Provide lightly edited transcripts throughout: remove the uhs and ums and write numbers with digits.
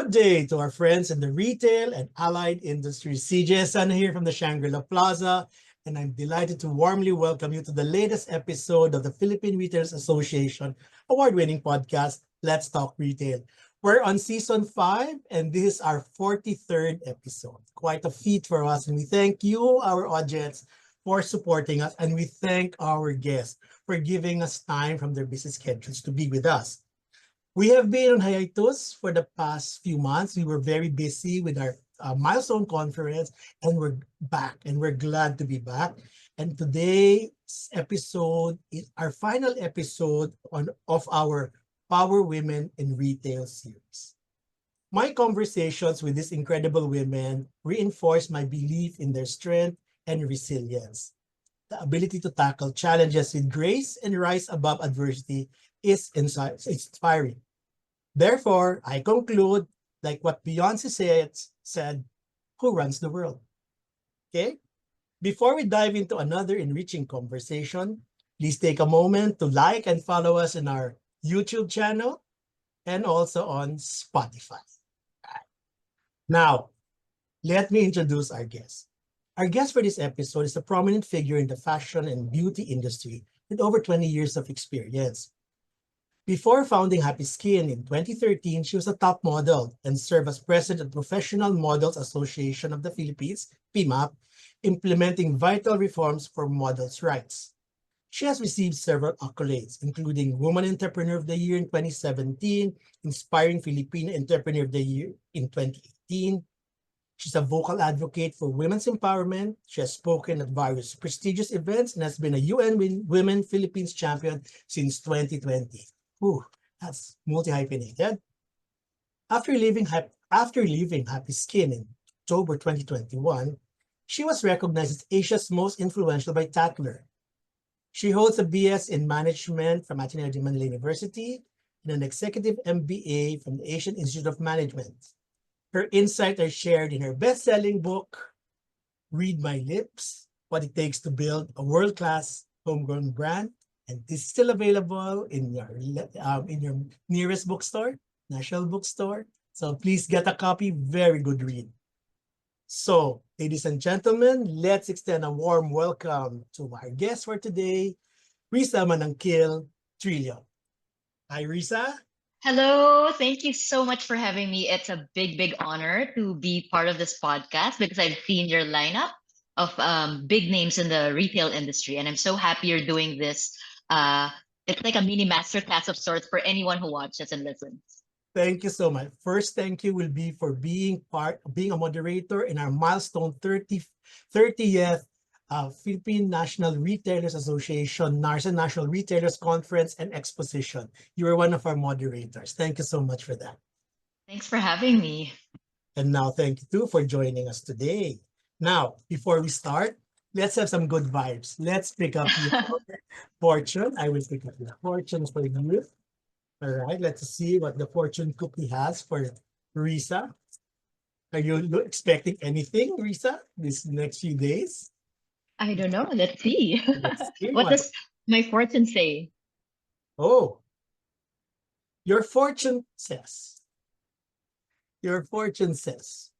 Good day to our friends in the retail and allied industries. CJ Sana here from the Shangri-La Plaza, and I'm delighted to warmly welcome you to the latest episode of the Philippine Retailers Association award-winning podcast, Let's Talk Retail. We're on season 5, and this is our 43rd episode. Quite a feat for us, and we thank you, our audience, for supporting us, and we thank our guests for giving us time from their busy schedules to be with us. We have been on hiatus for the past few months. We were very busy with our milestone conference, and we're back, and we're glad to be back. And today's episode is our final episode of our Power Women in Retail series. My conversations with these incredible women reinforce my belief in their strength and resilience. The ability to tackle challenges with grace and rise above adversity is inspiring. Therefore, I conclude, like what Beyonce said, who runs the world? Okay? Before we dive into another enriching conversation, please take a moment to like and follow us in our YouTube channel and also on Spotify. Now, let me introduce our guest. Our guest for this episode is a prominent figure in the fashion and beauty industry with over 20 years of experience. Before founding Happy Skin in 2013, she was a top model and served as president of Professional Models Association of the Philippines, PMAP, implementing vital reforms for models' rights. She has received several accolades, including Woman Entrepreneur of the Year in 2017, Inspiring Filipina Entrepreneur of the Year in 2018. She's a vocal advocate for women's empowerment. She has spoken at various prestigious events and has been a UN Women Philippines champion since 2020. Ooh, that's multi-hyphenated. After leaving Happy Skin in October 2021, she was recognized as Asia's most influential by Tatler. She holds a BS in Management from Ateneo de Manila University and an Executive MBA from the Asian Institute of Management. Her insights are shared in her best-selling book, Read My Lips, What It Takes to Build a World-Class Homegrown Brand. And this is still available in your nearest bookstore, national bookstore. So please get a copy. Very good read. So, ladies and gentlemen, let's extend a warm welcome to our guest for today, Risa Manangkil Trillo. Hi, Risa. Hello, thank you so much for having me. It's a big honor to be part of this podcast because I've seen your lineup of big names in the retail industry, and I'm so happy you're doing this. Uh, it's like a mini masterclass of sorts for anyone who watches and listens. Thank you so much. First, thank you will be for being a moderator in our milestone 30th Philippine National Retailers Association, NARSA National Retailers Conference and Exposition. You are one of our moderators. Thank you so much for that. Thanks for having me. And now, thank you too for joining us today. Now, before we start, let's have some good vibes. Let's pick up your fortune. I will pick up your fortune for you. All right, let's see what the fortune cookie has for Risa. Are you expecting anything, Risa, these next few days? I don't know. Let's see. Let's see What what. does my fortune say? Oh, your fortune says, your fortune says,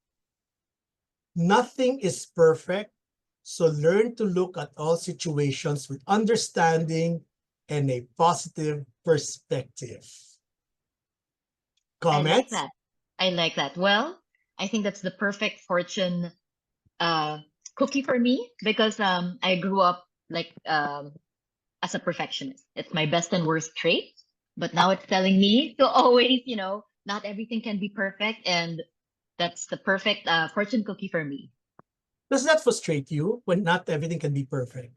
nothing is perfect, so learn to look at all situations with understanding and a positive perspective. I like Comments? that. I like that. Well, I think that's the perfect fortune uh, cookie for me because I grew up like as a perfectionist. It's my best and worst trait, but now it's telling me to always, not everything can be perfect, and that's the perfect fortune cookie for me. Does that frustrate you when not everything can be perfect?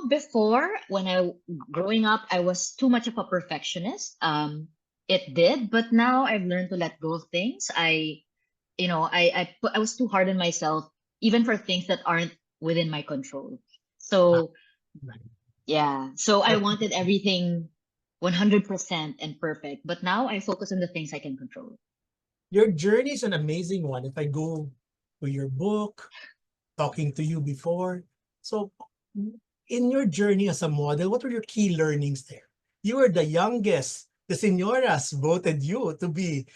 Before when I growing up, I was too much of a perfectionist. It did, but now I've learned to let go of things. I was too hard on myself, even for things that aren't within my control. Ah, So right. yeah, so I But wanted everything 100% and perfect, but now I focus on the things I can control. your journey is an amazing one. If I go to your book, talking to you before. So, in your journey as a model, what were your key learnings there? You were the youngest the senoras voted you to be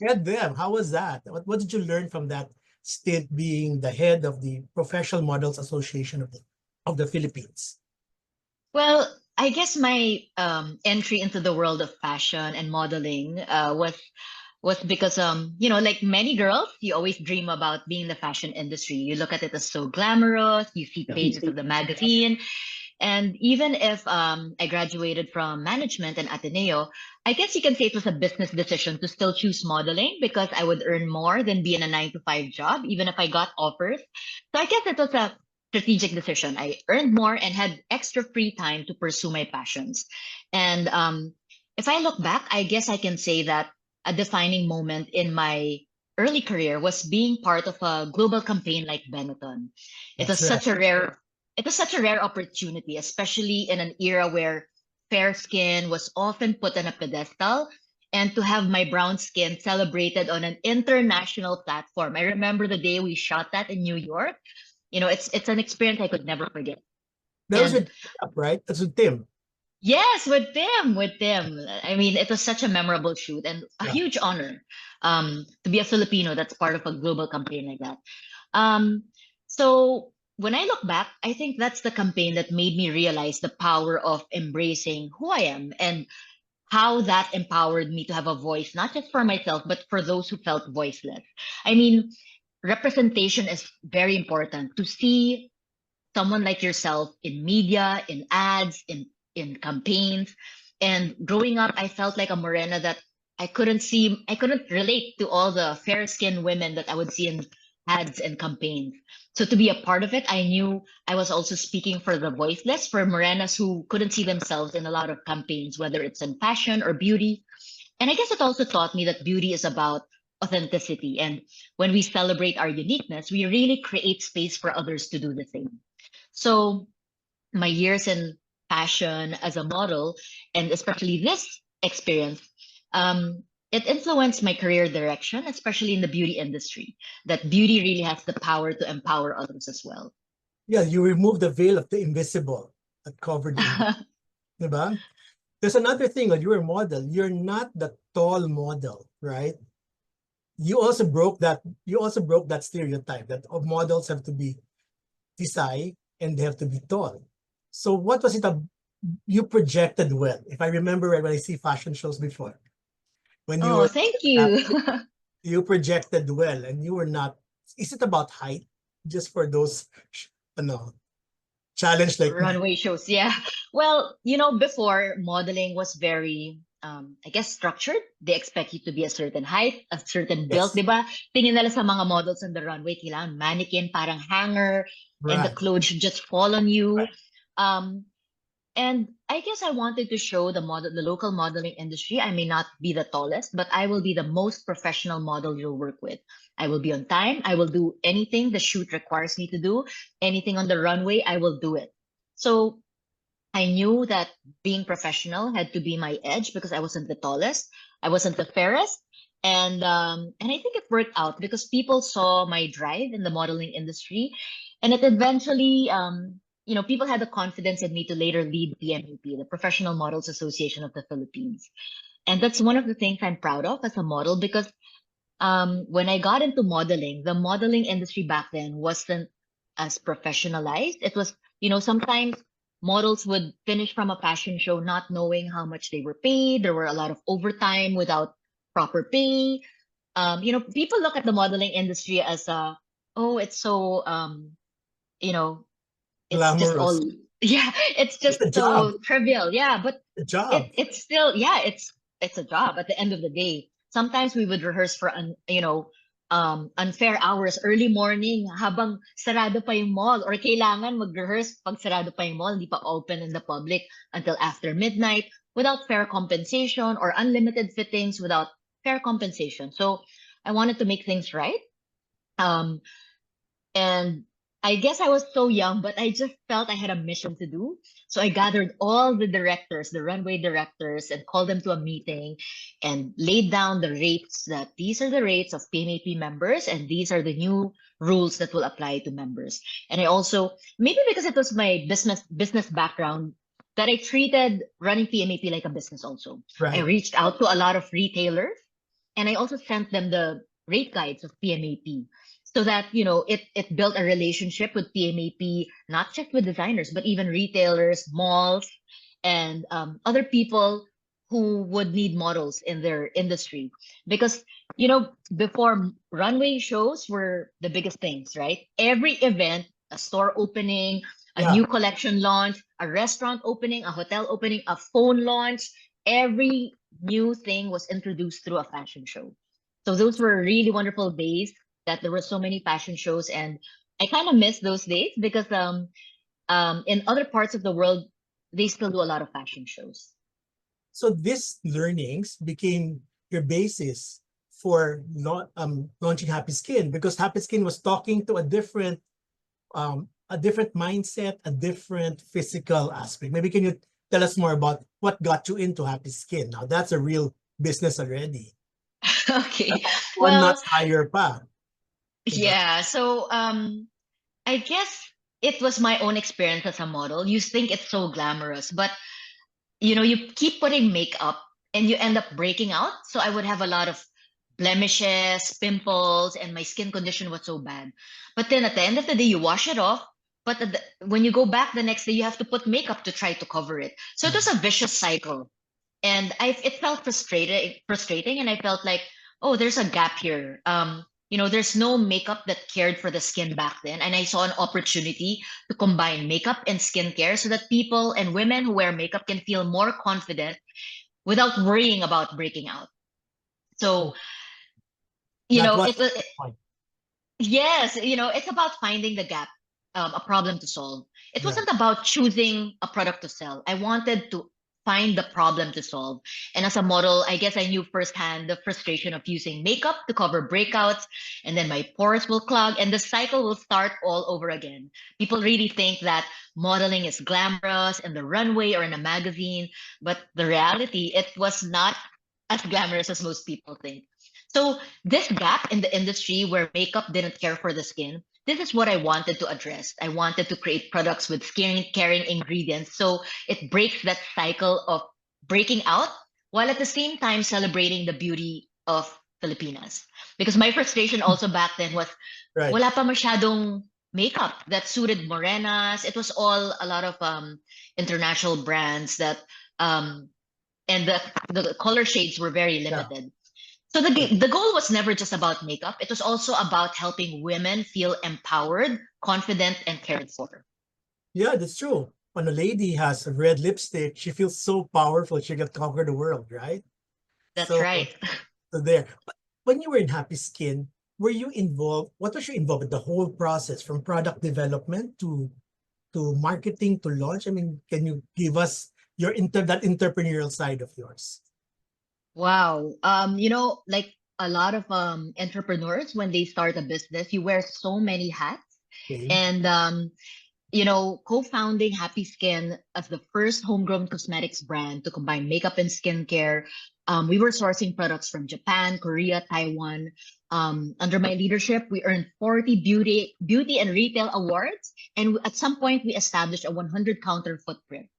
head them. How was that? What did you learn from that stint being the head of the Professional Models Association of the Philippines? Well, I guess my entry into the world of fashion and modeling was because like many girls, you always dream about being in the fashion industry. You look at it as so glamorous. You see pages of the magazine, and even if I graduated from management and Ateneo, I guess you can say it was a business decision to still choose modeling because I would earn more than be in a 9 to 5 job, even if I got offers. So I guess it was a strategic decision. I earned more and had extra free time to pursue my passions. And if I look back, I guess I can say that a defining moment in my early career was being part of a global campaign like Benetton. It was That's right. such a rare it was such a rare opportunity, especially in an era where fair skin was often put on a pedestal. And to have my brown skin celebrated on an international platform. I remember the day we shot that in New York. It's an experience I could never forget. That was And with right? That's with Tim. yes, with them. I mean, it was such a memorable shoot and a Yeah. huge honor to be a Filipino that's part of a global campaign like that. Um, so when I look back, I think that's the campaign that made me realize the power of embracing who I am and how that empowered me to have a voice, not just for myself, but for those who felt voiceless. I mean, representation is very important to see someone like yourself in media, in ads, in campaigns. And growing up, I felt like a morena that I couldn't relate to all the fair-skinned women that I would see in ads and campaigns. So to be a part of it, I knew I was also speaking for the voiceless, for morenas who couldn't see themselves in a lot of campaigns, whether it's in fashion or beauty. And I guess it also taught me that beauty is about authenticity. And when we celebrate our uniqueness, we really create space for others to do the same. So my years in fashion as a model, and especially this experience, it influenced my career direction, especially in the beauty industry. That beauty really has the power to empower others as well. Yeah, you remove the veil of the invisible that covered the invisible. Diba? There's another thing when you're a model, you're not the tall model, right? You also broke that stereotype that models have to be Tisay and they have to be tall. So what was it you projected well? If I remember right, when I see fashion shows before, when you Oh, were thank you. you projected well and you were not. Is it about height? Just for those, ano, challenge like me. Runway shows, yeah. Well, before modeling was very, I guess, structured. They expect you to be a certain height, a certain build, Yes, di ba? Tingin nila sa mga models on the runway, kailangan mannequin, parang hanger, and the right, clothes should just fall on you. right. Um, and I guess I wanted to show the local modeling industry. I may not be the tallest, but I will be the most professional model you'll work with. I will be on time. I will do anything the shoot requires me to do. Anything on the runway, I will do it. So I knew that being professional had to be my edge because I wasn't the tallest, I wasn't the fairest, and I think it worked out because people saw my drive in the modeling industry, and it eventually people had the confidence in me to later lead PMAP, the Professional Models Association of the Philippines, and that's one of the things I'm proud of as a model because when I got into modeling, the modeling industry back then wasn't as professionalized. It was, sometimes models would finish from a fashion show not knowing how much they were paid. There were a lot of overtime without proper pay. People look at the modeling industry as oh, it's so, you know, it's just all, Glamorous. yeah, it's It's just a job. so trivial. Yeah, but A job. it's still, yeah, it's a job at the end of the day. Sometimes we would rehearse for unfair hours, early morning habang sarado pa yung mall, or kailangan mag-rehearse pag sarado pa yung mall, hindi pa open in the public until after midnight without fair compensation, or unlimited fittings without fair compensation. So I wanted to make things right. Um, and I guess I was so young, but I just felt I had a mission to do. So I gathered all the directors, the runway directors, and called them to a meeting and laid down the rates, that these are the rates of PMAP members and these are the new rules that will apply to members. And I also, maybe because it was my business background, that I treated running PMAP like a business also. I Right. reached out to a lot of retailers, and I also sent them the rate guides of PMAP, so that, it built a relationship with PMAP, not just with designers, but even retailers, malls, and other people who would need models in their industry. Because, before, runway shows were the biggest things, right? Every event, a store opening, a Yeah. new collection launch, a restaurant opening, a hotel opening, a phone launch, every new thing was introduced through a fashion show. So those were really wonderful days that there were so many fashion shows, and I kind of miss those days because in other parts of the world they still do a lot of fashion shows. So these learnings became your basis for launching Happy Skin, because Happy Skin was talking to a different mindset, a different physical aspect. Maybe can you tell us more about what got you into Happy Skin? Now that's a real business already. Okay. One Well, notch higher pa. Diba? yeah. So I guess it was my own experience as a model. You think it's so glamorous, but you keep putting makeup and you end up breaking out. So I would have a lot of blemishes, pimples, and my skin condition was so bad. But then at the end of the day, you wash it off. But when you go back the next day, you have to put makeup to try to cover it. So it was a vicious cycle, and it felt frustrating, and I felt like, oh, there's a gap here. There's no makeup that cared for the skin back then, and I saw an opportunity to combine makeup and skincare so that people and women who wear makeup can feel more confident without worrying about breaking out. So, That was it was. the point. Yes, it's about finding the gap, a problem to solve. It Yeah. wasn't about choosing a product to sell. I wanted to find the problem to solve. And as a model, I guess I knew firsthand the frustration of using makeup to cover breakouts, and then my pores will clog, and the cycle will start all over again. People really think that modeling is glamorous in the runway or in a magazine, but the reality, it was not as glamorous as most people think. So this gap in the industry where makeup didn't care for the skin, this is what I wanted to address. I wanted to create products with skin caring ingredients so it breaks that cycle of breaking out while at the same time celebrating the beauty of Filipinas. Because my frustration also back then was Right. wala pa masyadong makeup that suited morenas. It was all a lot of international brands that and the color shades were very Yeah. limited. So the goal was never just about makeup. It was also about helping women feel empowered, confident, and cared for. Yeah, that's true. When a lady has a red lipstick, she feels so powerful. She can conquer the world, right? That's So, right. so there. But when you were in Happy Skin, were you involved? What was your involved with the whole process from product development to marketing to launch? I mean, can you give us that entrepreneurial side of yours? Wow. Like a lot of entrepreneurs, when they start a business, you wear so many hats. Okay. And co-founding Happy Skin as the first homegrown cosmetics brand to combine makeup and skincare. We were sourcing products from Japan, Korea, Taiwan. Under my leadership, we earned 40 beauty and retail awards, and at some point, we established a 100 counter footprint.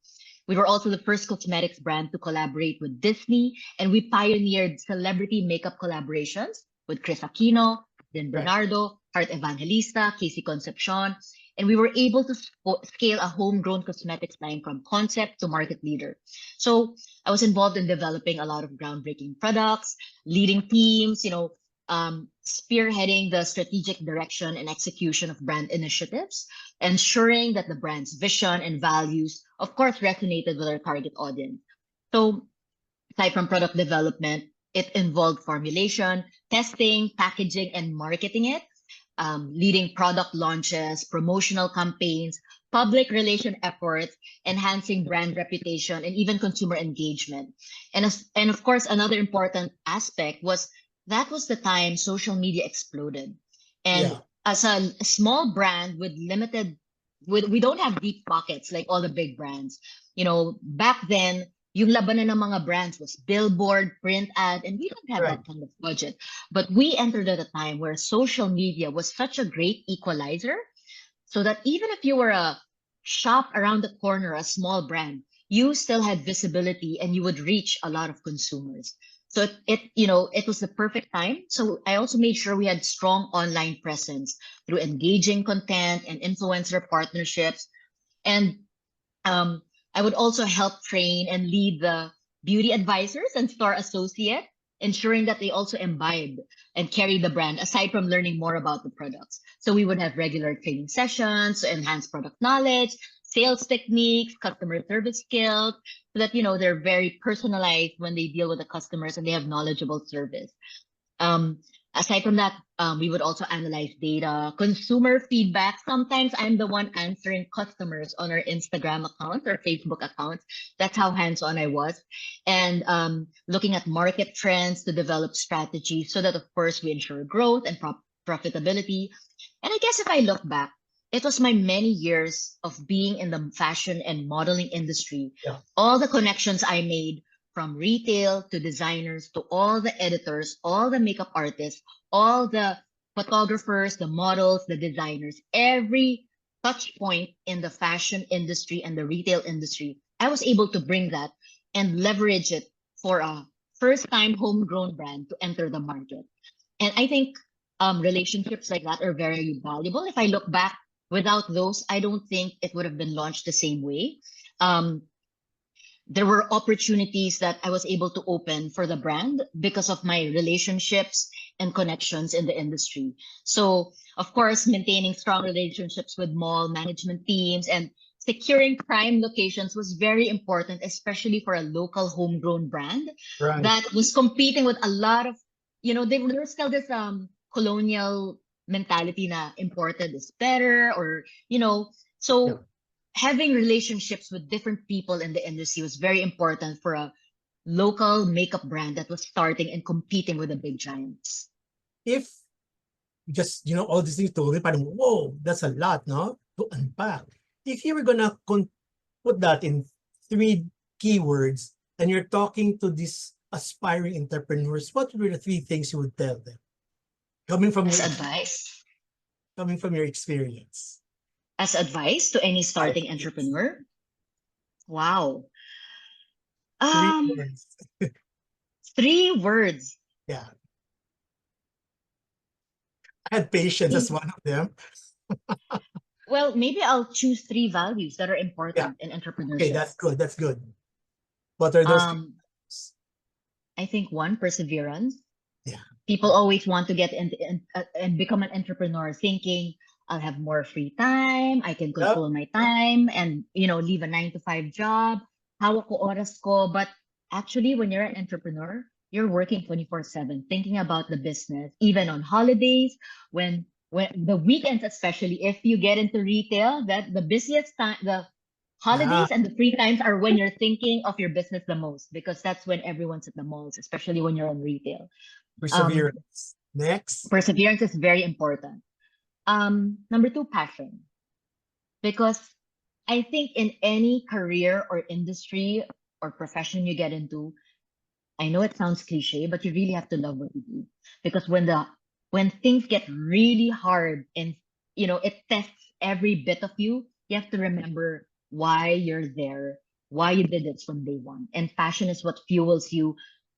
We were also the first cosmetics brand to collaborate with Disney, and we pioneered celebrity makeup collaborations with Chris Aquino, then Right. Bernardo, Heart Evangelista, Casey Concepcion, and we were able to scale a homegrown cosmetics line from concept to market leader. So I was involved in developing a lot of groundbreaking products, leading teams, spearheading the strategic direction and execution of brand initiatives, ensuring that the brand's vision and values, of course, resonated with our target audience. So aside from product development, it involved formulation, testing, packaging, and marketing it, leading product launches, promotional campaigns, public relation efforts, enhancing brand reputation, and even consumer engagement. And of course, another important aspect was that was the time social media exploded. And Yeah. as a small brand with we don't have deep pockets like all the big brands. Back then, yung labanan ng mga brands was billboard, print ad, and we don't have Right. that kind of budget. But we entered at a time where social media was such a great equalizer, so that even if you were a shop around the corner, a small brand, you still had visibility and you would reach a lot of consumers. So it was the perfect time. So I also made sure we had strong online presence through engaging content and influencer partnerships. And um, I would also help train and lead the beauty advisors and store associates, ensuring that they also imbibe and carry the brand aside from learning more about the products. So we would have regular training sessions to enhance product knowledge, sales techniques, customer service skills, so that they're very personalized when they deal with the customers and they have knowledgeable service. Um, Aside from that, we would also analyze data, consumer feedback. Sometimes I'm the one answering customers on our Instagram accounts or Facebook accounts. That's how hands-on I was. And looking at market trends to develop strategies so that, of course, we ensure growth and profitability. And I guess if I look back, it was my many years of being in the fashion and modeling industry, Yeah. all the connections I made from retail to designers to all the editors, all the makeup artists, all the photographers, the models, the designers, every touch point in the fashion industry and the retail industry, I was able to bring that and leverage it for a first time homegrown brand to enter the market. And I think relationships like that are very valuable. If I look back, without those, I don't think it would have been launched the same way. Um, there were opportunities that I was able to open for the brand because of my relationships and connections in the industry. So, of course, maintaining strong relationships with mall management teams and securing prime locations was very important, especially for a local homegrown brand Right. that was competing with a lot of, there was still this colonial mentality na imported is better, or, so Yeah. having relationships with different people in the industry was very important for a local makeup brand that was starting and competing with the big giants. If just, all these things told me, parang, whoa, that's a lot, no? To unpack. If you were gonna put that in 3 keywords and you're talking to these aspiring entrepreneurs, what were the 3 things you would tell them? Coming from As your advice, experience. as advice to any starting Yes. entrepreneur. Wow. 3 Um, words. 3 words. Yeah. I had patience as one of them. Well, maybe I'll choose 3 values that are Yeah. important in Okay, entrepreneurship. that's good. That's good. What are those 3 Um, words? I think one, perseverance. Yeah. People always want to get and become an entrepreneur thinking I'll have more free time, I can Yep. control my time and leave a 9 to 5 job, hawak ko oras ko. But actually, when you're an entrepreneur, you're working 24/7 thinking about the business, even on holidays, when the weekends, especially if you get into retail, that the busiest time, the Yeah. holidays and the free times are when you're thinking of your business the most, because that's when everyone's at the malls, especially when you're in retail. um Perseverance. Next. Perseverance is very important. Number 2, passion. Because I think in any career or industry or profession you get into, I know it sounds cliche, but you really have to love what you do. Because when things get really hard and it tests every bit of you, you have to remember why you're there, why you did it from day one. And passion is what fuels you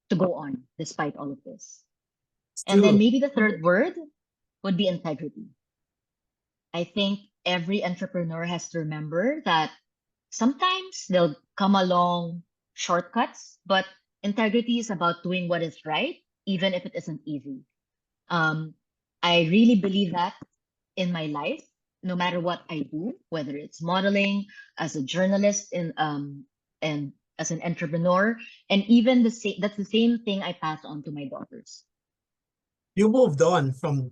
to go on despite all of this. And then Two. maybe the third word would be integrity. I think every entrepreneur has to remember that sometimes they'll come along shortcuts, but integrity is about doing what is right, even if it isn't easy. Um, I really believe that in my life, no matter what I do, whether it's modeling, as a journalist, and as an entrepreneur, and even that's the same thing I pass on to my daughters. You moved on from,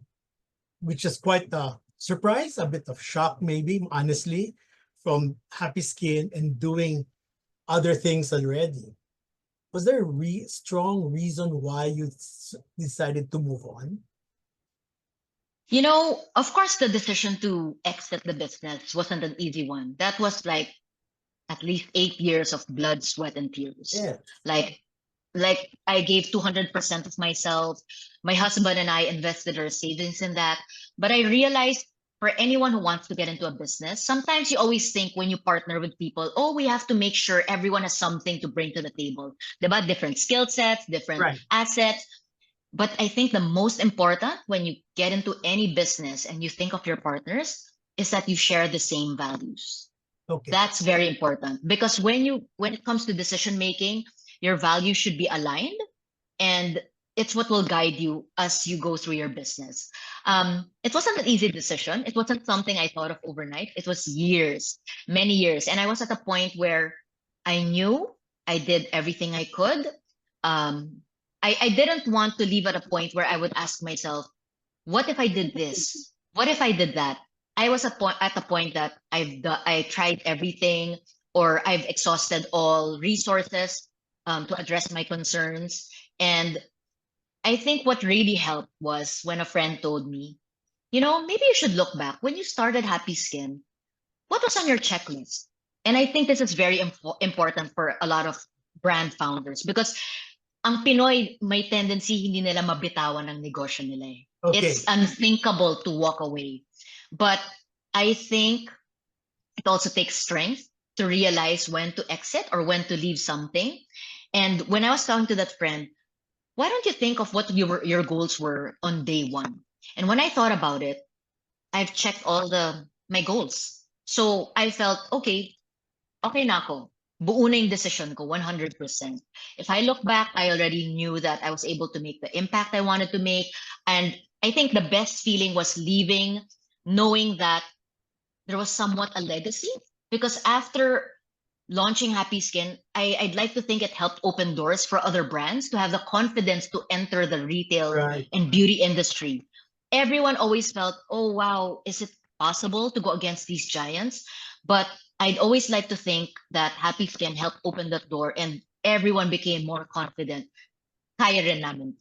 which is quite a surprise, a bit of shock, maybe, honestly, from Happy Skin and doing other things already. Was there a strong reason why you decided to move on? Of course, the decision to exit the business wasn't an easy one. That was like at least 8 years of blood, sweat, and tears. Yes. Like, like I gave 200% of myself. My husband and I invested our savings in that. But I realized for anyone who wants to get into a business, sometimes you always think when you partner with people, oh, we have to make sure everyone has something to bring to the table. Diba? Different skill sets, different Right. assets. But I think the most important when you get into any business and you think of your partners is that you share the same values. Okay. That's very important because when it comes to decision making, your values should be aligned, and it's what will guide you as you go through your business. It wasn't an easy decision. It wasn't something I thought of overnight. It was years, many years. And I was at a point where I knew I did everything I could. I didn't want to leave at a point where I would ask myself, what if I did this? What if I did that? I was at the point that I tried everything, or I've exhausted all resources to address my concerns. And I think what really helped was when a friend told me, maybe you should look back when you started Happy Skin. What was on your checklist? And I think this is very important for a lot of brand founders because ang Pinoy may tendency hindi nila mabitawan ng negosyo nila eh. Okay. It's unthinkable to walk away. But I think it also takes strength to realize when to exit or when to leave something. And when I was talking to that friend, why don't you think of what your goals were on day one? And when I thought about it, I've checked all my goals. So I felt, okay na ako. Buo na yung decision ko, 100%. If I look back, I already knew that I was able to make the impact I wanted to make. And I think the best feeling was leaving, knowing that there was somewhat a legacy. Because after launching Happy Skin, I'd like to think it helped open doors for other brands to have the confidence to enter the retail Right. and beauty industry. Everyone always felt, oh, wow, is it possible to go against these giants? But I'd always like to think that Happy Skin helped open that door and everyone became more confident. Kaya rin namin.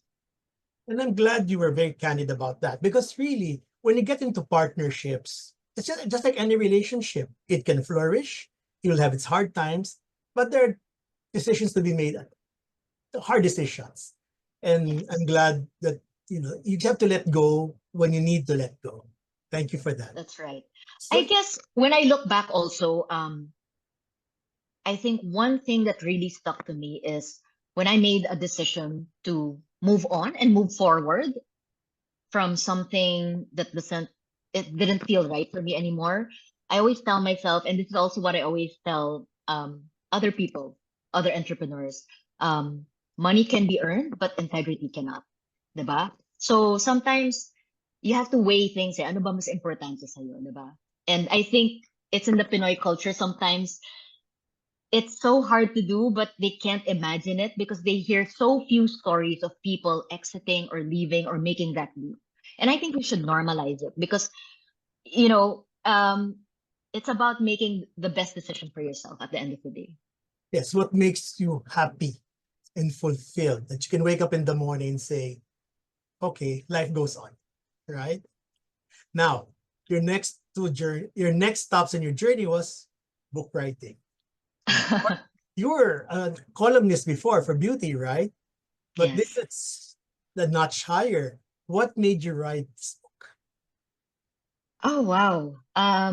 And I'm glad you were very candid about that because really, when you get into partnerships, it's just like any relationship. It can flourish, you'll have its hard times, but there are decisions to be made, hard decisions. And I'm glad that you have to let go when you need to let go. Thank you for that. That's right. So, I guess when I look back also, I think one thing that really stuck to me is when I made a decision to move on and move forward from something that it didn't feel right for me anymore. I always tell myself, and this is also what I always tell other people, other entrepreneurs, money can be earned, but integrity cannot. Diba? So sometimes you have to weigh things. Ano ba mas importante sa'yo, diba? And I think it's in the Pinoy culture sometimes it's so hard to do, but they can't imagine it because they hear so few stories of people exiting or leaving or making that leap. And I think we should normalize it because, you know, it's about making the best decision for yourself at the end of the day. yes, what makes you happy and fulfilled that you can wake up in the morning and say, okay, life goes on, right? Now, your next stops in your journey was book writing. You were a columnist before for beauty, right? But Yes. this is the notch higher. What made you write this book? Oh, wow. A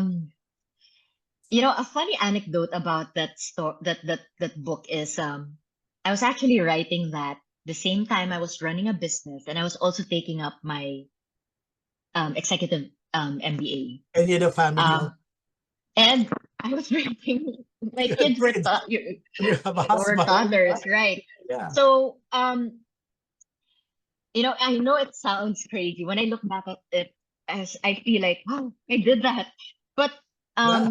funny anecdote about that book is I was actually writing that the same time I was running a business and I was also taking up my executive MBA. And you had a family of And I was writing, my you had kids were kids, you have a were husband. toddlers, right? Yeah. So I know it sounds crazy. When I look back at it, as I feel like, wow, I did that. But Yeah.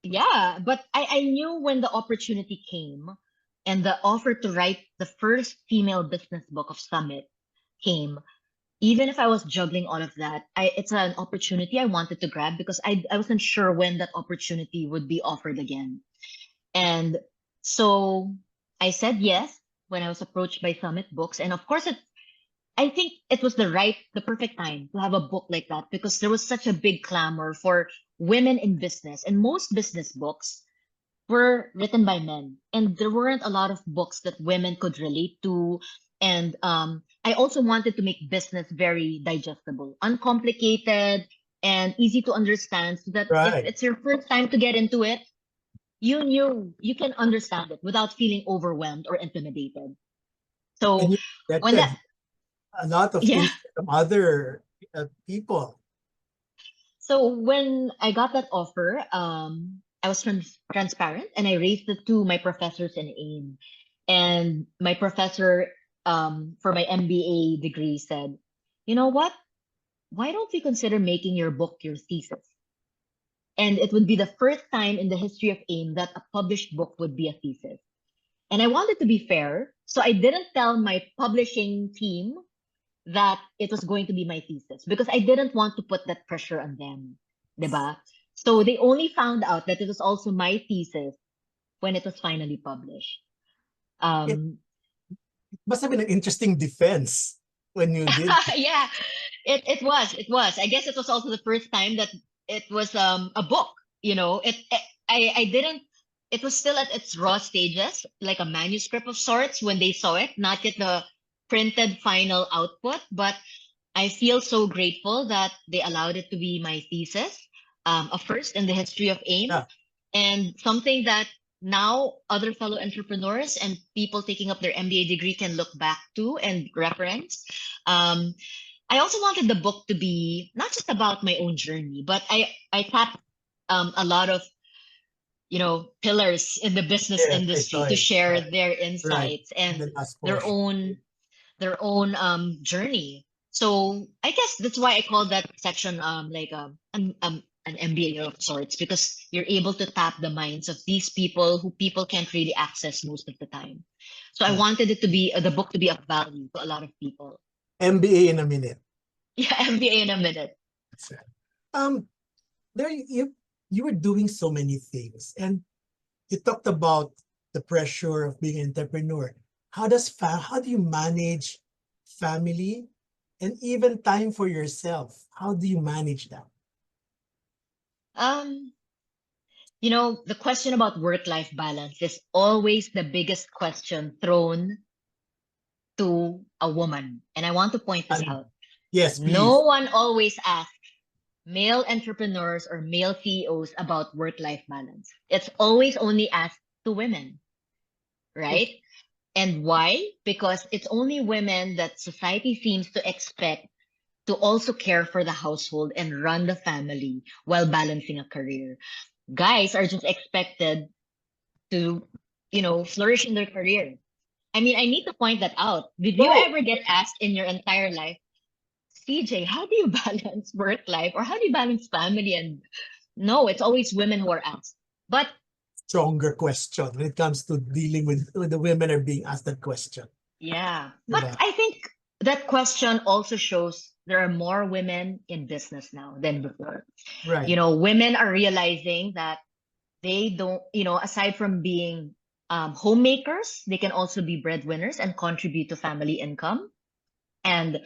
yeah, but I knew when the opportunity came and the offer to write the first female business book of Summit came, even if I was juggling all of that, it's an opportunity I wanted to grab because I wasn't sure when that opportunity would be offered again. And so I said yes when I was approached by Summit Books. And of course, I think it was the perfect time to have a book like that because there was such a big clamor for women in business. And most business books were written by men. And there weren't a lot of books that women could relate to And I also wanted to make business very digestible, uncomplicated, and easy to understand, so that if Right. it's your first time to get into it, you can understand it without feeling overwhelmed or intimidated. So And you when that rejected a lot of yeah, things from other people. so when I got that offer, I was transparent, and I raised it to my professors in AIM. And my professor for my MBA degree said, you know what? Why don't we consider making your book your thesis? And it would be the first time in the history of AIM that a published book would be a thesis. And I wanted to be fair, so I didn't tell my publishing team that it was going to be my thesis, because I didn't want to put that pressure on them, diba? So they only found out that it was also my thesis when it was finally published. It Um, must have been an interesting defense when you did. yeah, it was. I guess it was also the first time that it was a book. I didn't. It was still at its raw stages, like a manuscript of sorts when they saw it, not yet the printed final output. But I feel so grateful that they allowed it to be my thesis, a first in the history of AIM, Yeah. and something that now other fellow entrepreneurs and people taking up their MBA degree can look back to and reference. Um, I also wanted the book to be not just about my own journey, but I tapped a lot of pillars in the business Yes, I industry saw to it. share Right. their Right. insights In and the last their portion. own their own journey. So I guess that's why I call that section like an MBA of sorts, because you're able to tap the minds of these people who people can't really access most of the time. So I Yeah. wanted it to be the book to be of value to a lot of people. MBA in a minute. Yeah, MBA in a minute. That's right. Um, there you were doing so many things, and you talked about the pressure of being an entrepreneur. How do you manage family and even time for yourself? How do you manage that? Um, the question about work-life balance is always the biggest question thrown to a woman. And I want to point this And out. yes, No please. one always asks male entrepreneurs or male CEOs about work-life balance. It's always only asked to women, right? And why? Because it's only women that society seems to expect to also care for the household and run the family while balancing a career. Guys are just expected to, flourish in their career. I mean, I need to point that out. Did you Oh, ever get asked in your entire life, CJ, how do you balance work life or how do you balance family? And no, it's always women who are asked. But stronger question when it comes to dealing with when the women are being asked that question. yeah, but Diba? I think that question also shows there are more women in business now than before. Right. Women are realizing that they don't, aside from being homemakers, they can also be breadwinners and contribute to family income. And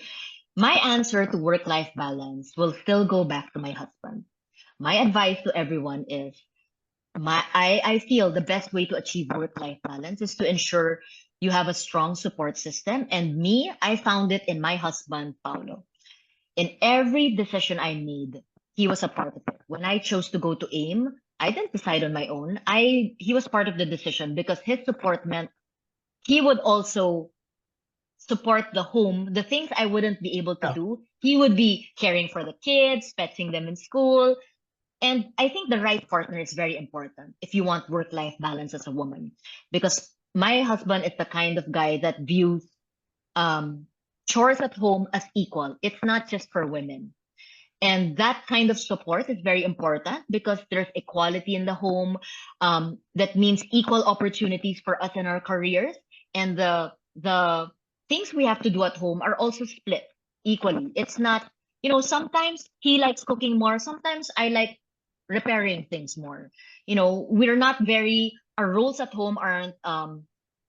my answer to work-life balance will still go back to my husband. My advice to everyone is I feel the best way to achieve work-life balance is to ensure you have a strong support system. And me, I found it in my husband, Paulo. In every decision I made, he was a part of it. When I chose to go to AIM, I didn't decide on my own. He was part of the decision because his support meant he would also support the home, the things I wouldn't be able to Yeah. do. He would be caring for the kids, fetching them in school. And I think the right partner is very important if you want work-life balance as a woman. Because my husband is the kind of guy that views um, chores at home as equal. It's not just for women. And that kind of support is very important because there's equality in the home. That means equal opportunities for us in our careers, and the things we have to do at home are also split equally. It's not, sometimes he likes cooking more, sometimes I like repairing things more. We're not very our roles at home aren't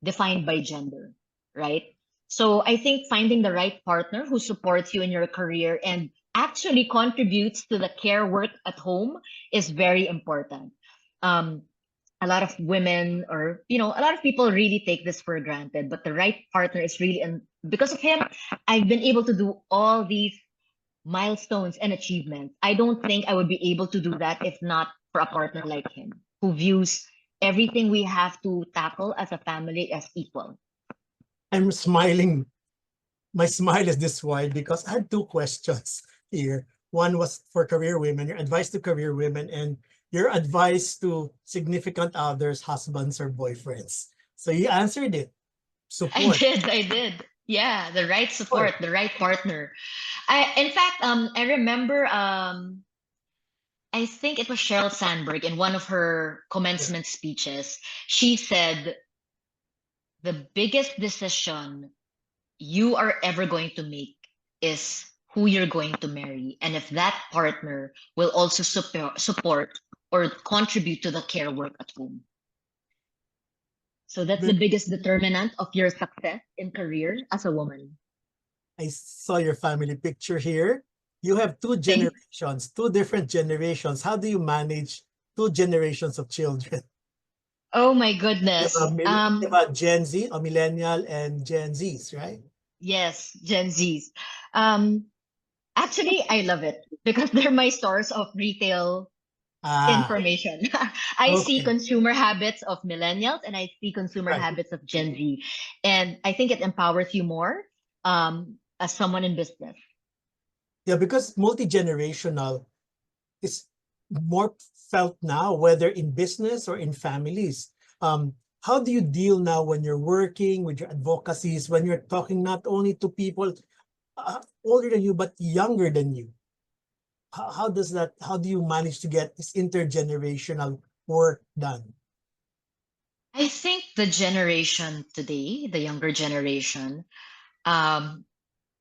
defined by gender, right? So I think finding the right partner who supports you in your career and actually contributes to the care work at home is very important. Um, a lot of women, or a lot of people really take this for granted, but the right partner is really, and because of him, I've been able to do all these milestones and achievements. I don't think I would be able to do that if not for a partner like him, who views everything we have to tackle as a family as equal. I'm smiling. My smile is this wide because I had two questions here. One was for career women, your advice to career women, and your advice to significant others, husbands or boyfriends. So you answered it. I Support. did, I did. Yeah, the right support, the right partner. In fact, I remember, I think it was Sheryl Sandberg in one of her Yeah. commencement speeches. She said, the biggest decision you are ever going to make is who you're going to marry, and if that partner will also support or contribute to the care work at home. So that's the Very- biggest determinant of your success in career as a woman. I saw your family picture here. You have two Thank generations, two different generations. How do you manage two generations of children? Oh my You goodness. have, you have Gen Z, a millennial, and Gen Zs, right? Yes, Gen Zs. Um, Actually, I love it because they're my source of retail Ah, information. I see okay. consumer habits of millennials and I see consumer Right. habits of Gen Z. And I think it empowers you more as someone in business. Yeah, because multi-generational is more felt now, whether in business or in families. How do you deal now when you're working with your advocacies, when you're talking not only to people older than you, but younger than you? How do you manage to get this intergenerational work done? I think the generation today, the younger generation, um,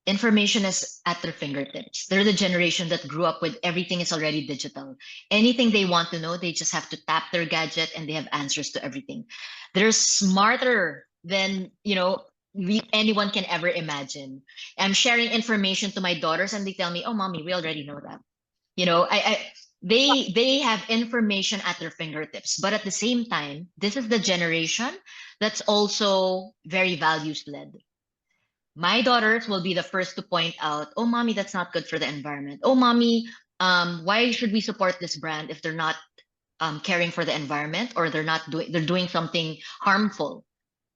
information is at their fingertips. They're the generation that grew up with everything is already digital. Anything they want to know, they just have to tap their gadget and they have answers to everything. They're smarter than, anyone can ever imagine. I'm sharing information to my daughters and they tell me, "Oh, mommy, we already know that." They have information at their fingertips, but at the same time, this is the generation that's also very values led. My daughters will be the first to point out, "Oh, mommy, that's not good for the environment. Oh, mommy, why should we support this brand if they're not caring for the environment, or they're doing something harmful?"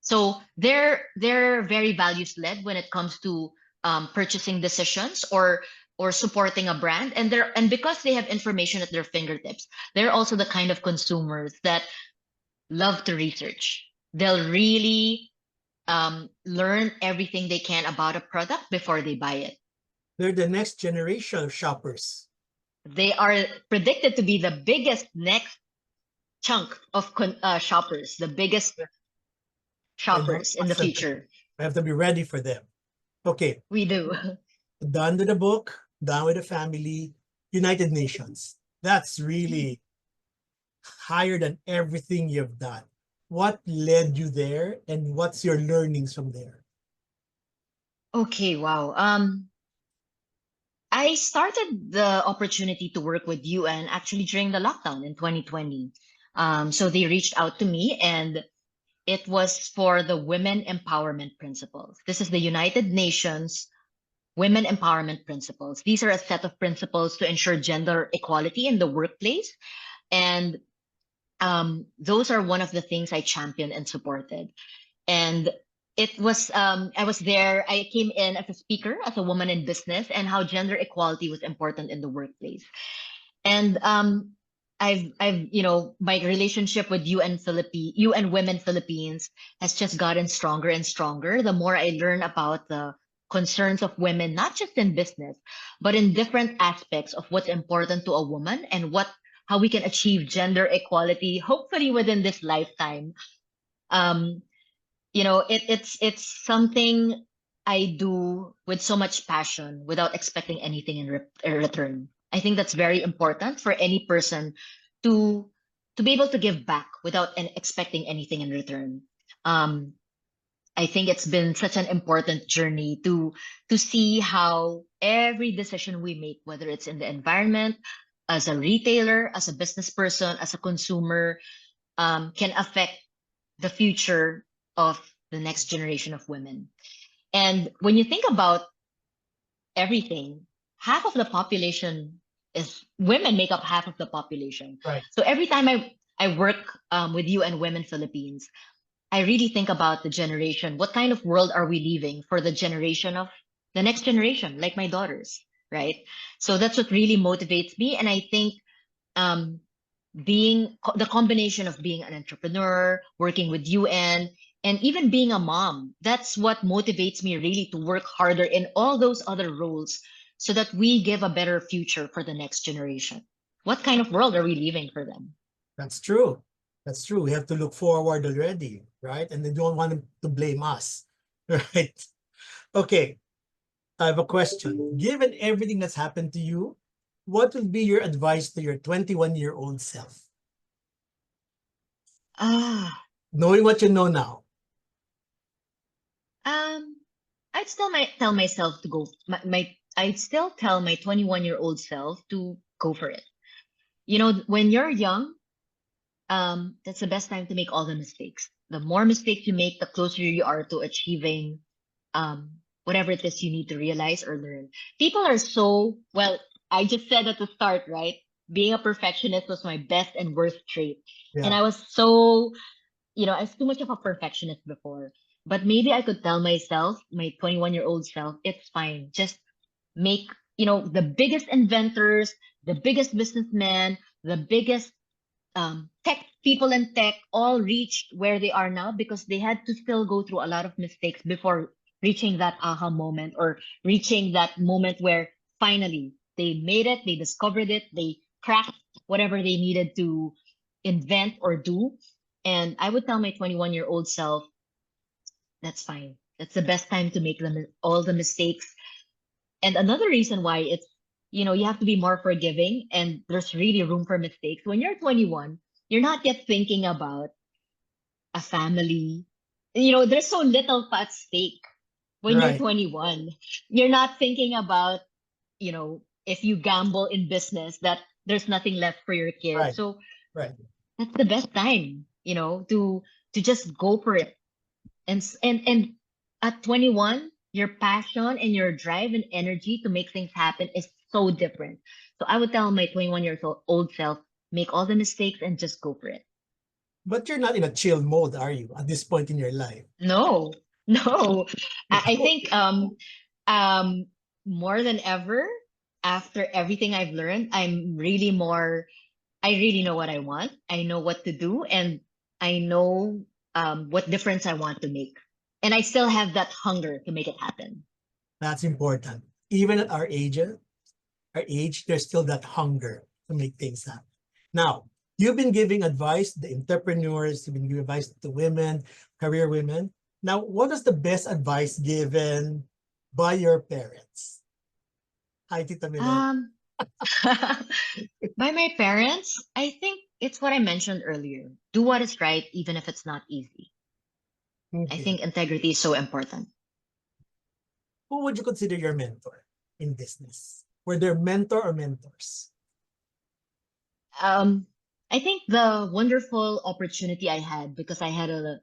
So they're very values led when it comes to purchasing decisions or supporting a brand, and because they have information at their fingertips, they're also the kind of consumers that love to research. They'll really learn everything they can about a product before they buy it. They're the next generation of shoppers. They are predicted to be the biggest next chunk of shoppers, the biggest I know shoppers in the future. we have to be ready for them. Okay, We do. done with the book, done with the family, United Nations. That's really higher than everything you've done. What led you there and what's your learnings from there? Okay, wow. I started the opportunity to work with UN actually during the lockdown in 2020. So they reached out to me, and it was for the Women Empowerment Principles. This is the United Nations Women Empowerment Principles. These are a set of principles to ensure gender equality in the workplace. And those are one of the things I championed and supported. And it was I was there. I came in as a speaker, as a woman in business, and how gender equality was important in the workplace. And I've my relationship with UN Women Philippines has just gotten stronger and stronger the more I learn about the concerns of women, not just in business, but in different aspects of what's important to a woman, and how we can achieve gender equality, hopefully within this lifetime. Um, it's something I do with so much passion without expecting anything in return. I think that's very important for any person to to be able to give back without expecting anything in return. Um, I think it's been such an important journey to see how every decision we make, whether it's in the environment, as a retailer, as a business person, as a consumer, can affect the future of the next generation of women. And when you think about everything, half of the population is women make up half of the population. Right. So every time I work with UN Women Philippines, I really think about the generation. What kind of world are we leaving for the generation of the next generation, like my daughters, right? So that's what really motivates me. And I think um, the combination of being an entrepreneur, working with UN, and even being a mom, that's what motivates me really to work harder in all those other roles so that we give a better future for the next generation. What kind of world are we leaving for them? That's true. That's true. We have to look forward already, right? And they don't want them to blame us, right? Okay, I have a question. Given everything that's happened to you, what would be your advice to your 21-year-old self? Ah, Knowing what you know now. um, I'd still might tell myself to go. I'd still tell my 21-year-old self to go for it. You know, when you're young, that's the best time to make all the mistakes. The more mistakes you make, the closer you are to achieving um, whatever it is you need to realize or learn. People are so, well, I just said at the start, right? Being a perfectionist was my best and worst trait. And Yeah. I was so, I was too much of a perfectionist before. But maybe I could tell myself, my 21-year-old self, it's fine. Just make, the biggest inventors, the biggest businessmen, the biggest tech people in tech all reached where they are now because they had to still go through a lot of mistakes before reaching that aha moment or reaching that moment where finally they made it, they discovered it, they cracked whatever they needed to invent or do. And I would tell my 21-year-old self, that's fine. That's the best time to make all the mistakes. And another reason why it's, you have to be more forgiving and there's really room for mistakes. When you're 21, you're not yet thinking about a family. There's so little at stake when you're Right. 21. You're not thinking about, if you gamble in business, that there's nothing left for your kids. Right. So Right. that's the best time, to just go for it. And at 21, your passion and your drive and energy to make things happen is so different. So I would tell my 21 years old self, make all the mistakes and just go for it. But you're not in a chill mode, are you, at this point in your life? No, no. I think um more than ever, after everything I've learned, I really know what I want. I know what to do, and I know what difference I want to make. And I still have that hunger to make it happen. That's important. Even at our age, there's still that hunger to make things happen. Now, you've been giving advice to the entrepreneurs, you've been giving advice to women, career women. Now, what is the best advice given by your parents? Hi, Tita Milen. Um, by my parents, I think it's what I mentioned earlier. Do what is right, even if it's not easy. I Okay. think integrity is so important. Who would you consider your mentor in business? Were there mentor or mentors? Um, I think the wonderful opportunity I had because I had a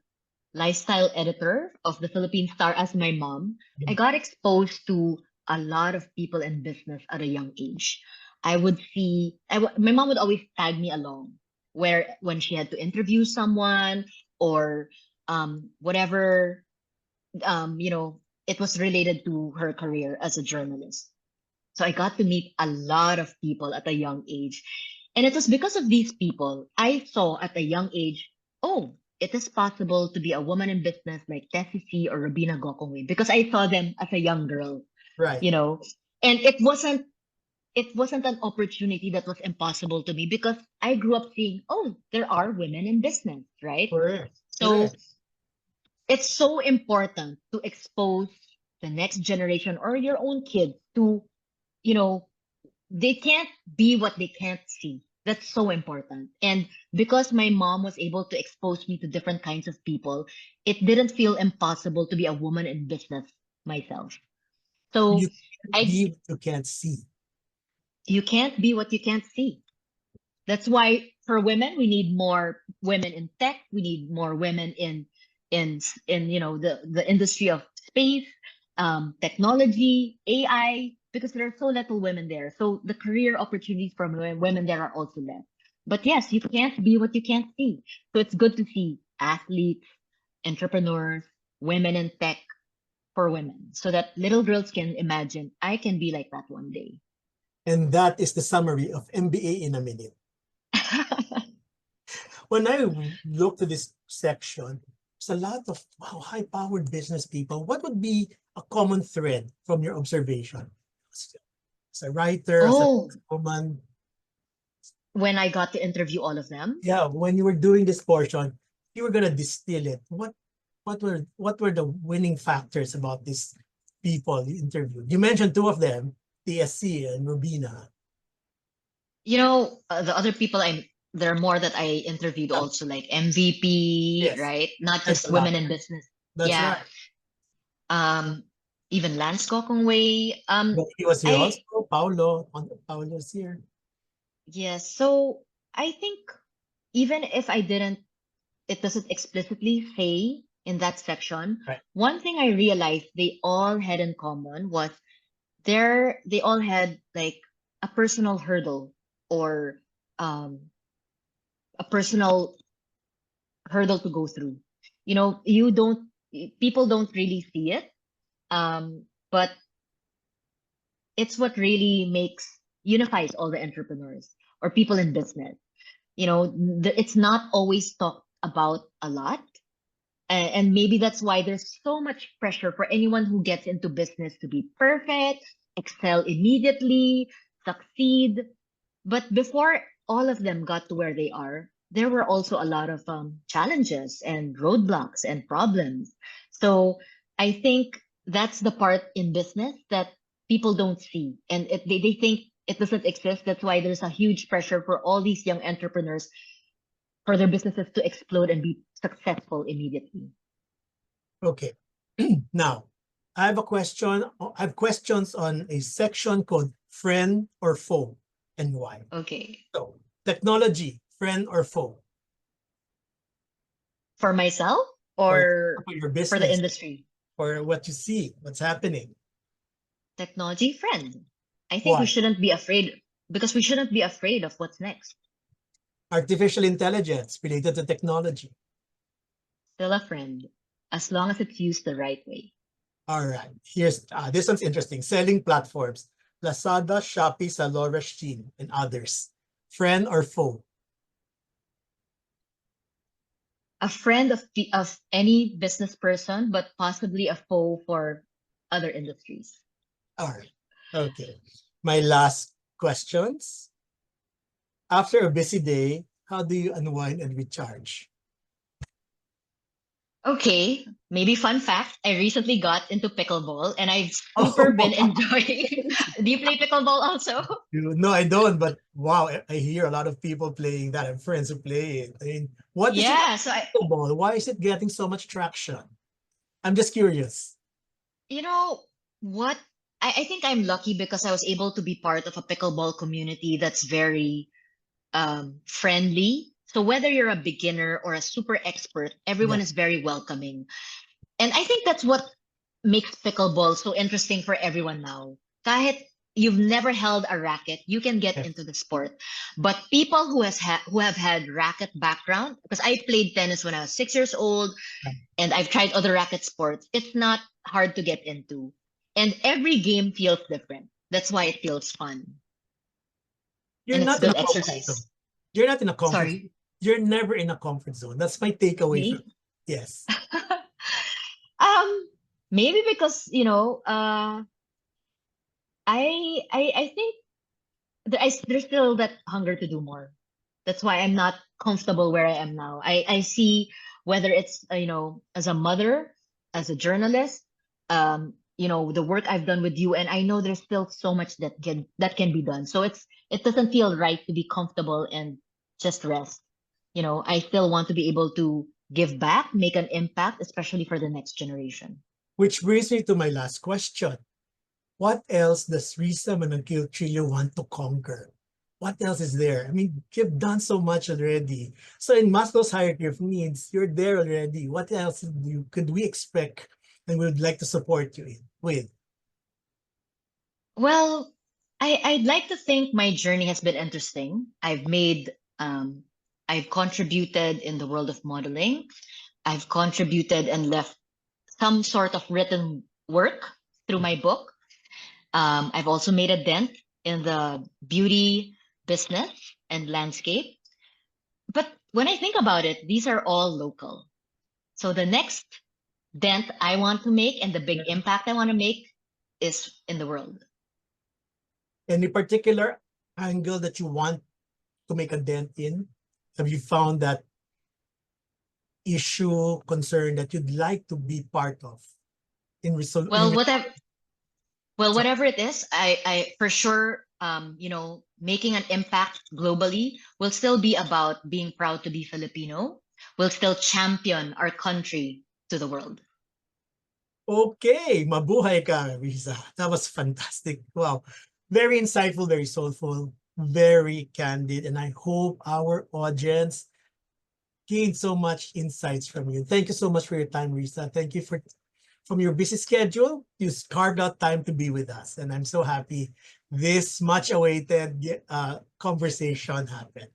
lifestyle editor of the Philippine Star as my mom, I got exposed to a lot of people in business at a young age. I would see, my mom would always tag me along where when she had to interview someone or whatever, it was related to her career as a journalist. So I got to meet a lot of people at a young age. And it was because of these people I saw at a young age, oh, it is possible to be a woman in business like Tessie C or Robina Gokongwei because I saw them as a young girl, Right. you know. And it wasn't an opportunity that was impossible to me because I grew up seeing, oh, there are women in business, right? Correct. So Correct. it's so important to expose the next generation or your own kids to, you know, they can't be what they can't see. That's so important. And because my mom was able to expose me to different kinds of people, it didn't feel impossible to be a woman in business myself. So You can't I be what you can't see. you can't be what you can't see. That's why for women, we need more women in tech. We need more women in the industry of space, technology, AI, because there are so little women there. So the career opportunities for women there are also less. But yes, you can't be what you can't see. So it's good to see athletes, entrepreneurs, women in tech for women, so that little girls can imagine I can be like that one day. And that is the summary of MBA in a minute. When I look to this section, there's a lot of wow, high-powered business people. What would be a common thread from your observation? As a writer, as a Oh, woman, when I got to interview all of them. yeah, when you were doing this portion, you were gonna distill it. What were the winning factors about these people you interviewed? You mentioned two of them, TSC and Rubina. The other people there are more that I interviewed Yeah, also, like MVP, yes, right? Not that's just a lot. women in business. That's Yeah. right. Um, even Lance Gokongwei. But he was here I also. Paulo's here. Yes. So I think even if it doesn't explicitly say in that section, Right. one thing I realized they all had in common was they all had like a personal hurdle, or um, a personal hurdle to go through. People don't really see it, but it's what really unifies all the entrepreneurs or people in business. It's not always talked about a lot. And maybe that's why there's so much pressure for anyone who gets into business to be perfect, excel immediately, succeed. But before all of them got to where they are, there were also a lot of challenges and roadblocks and problems. So I think that's the part in business that people don't see. And they think it doesn't exist. That's why there's a huge pressure for all these young entrepreneurs for their businesses to explode and be successful immediately. Okay. Now, I have a question. I have questions on a section called friend or foe and why. Okay. So, technology, friend or foe For myself for, or for your for the business, industry? for what you see, what's happening. Technology friend. I think we Why? shouldn't be afraid, because we shouldn't be afraid of what's next. Artificial intelligence related to technology. Still a friend, as long as it's used the right way. All right. Here's this one's interesting. Selling platforms. Lazada, Shopee, Zalora, Shein, and others. Friend or foe? A friend of any business person, but possibly a foe for other industries. All right. Okay. My last questions. After a busy day, how do you unwind and recharge? Okay, maybe fun fact, I recently got into pickleball and I've super been Oh, enjoying. Do you play pickleball also? no, I don't. But wow, I hear a lot of people playing that. I have friends who play it. I mean, what is it Yeah, so about pickleball? Why is it getting so much traction? I'm just curious. you know what? I think I'm lucky because I was able to be part of a pickleball community that's very friendly. So whether you're a beginner or a super expert, everyone Yeah. is very welcoming. And I think that's what makes pickleball so interesting for everyone now. Kahit you've never held a racket, you can get Yes. into the sport. But people who have had racket background, because I played tennis when I was 6 years old, and I've tried other racket sports, it's not hard to get into. And every game feels different. That's why it feels fun. You're And it's not in a good comfort zone. exercise. You're not in a comfort zone. Sorry, You're never in a comfort zone. That's my takeaway from me? it. Yes. um, Maybe because, I think there's still that hunger to do more. That's why I'm not comfortable where I am now. I see, whether it's as a mother, as a journalist, the work I've done with you, and I know there's still so much that can be done. So it doesn't feel right to be comfortable and just rest. I still want to be able to give back, make an impact, especially for the next generation. Which brings me to my last question. What else does Risa Managiltrillo want to conquer? what else is there? I mean, you've done so much already. So in Maslow's hierarchy of needs, you're there already. What else could we expect and we would like to support you with? Well, I'd like to think my journey has been interesting. I've contributed in the world of modeling. I've contributed and left some sort of written work through my book. I've also made a dent in the beauty business and landscape. But when I think about it, these are all local. So the next dent I want to make and the big impact I want to make is in the world. Any particular angle that you want to make a dent in? Have you found that issue, concern that you'd like to be part of in Well, resolving? whatever it is, I for sure, making an impact globally will still be about being proud to be Filipino. We'll still champion our country to the world. Okay, mabuhay ka, Risa. That was fantastic. Wow. Very insightful, very soulful, very candid, and I hope our audience gained so much insights from you. Thank you so much for your time, Risa. Thank you for from your busy schedule, you carved out time to be with us. And I'm so happy this much awaited conversation happened.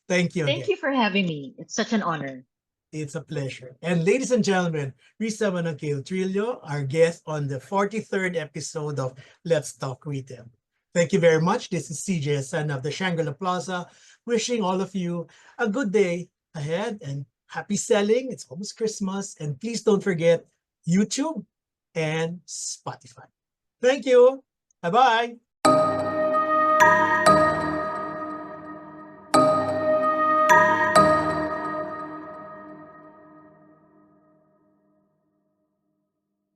Thank you Thank again. you for having me. It's such an honor. It's a pleasure. And ladies and gentlemen, Risa Manangkil Trillo, our guest on the 43rd episode of Let's Talk Retail. Thank you very much. This is CJ San of the Shangri-La Plaza, wishing all of you a good day ahead and happy selling. It's almost Christmas. And please don't forget YouTube and Spotify. Thank you. Bye-bye.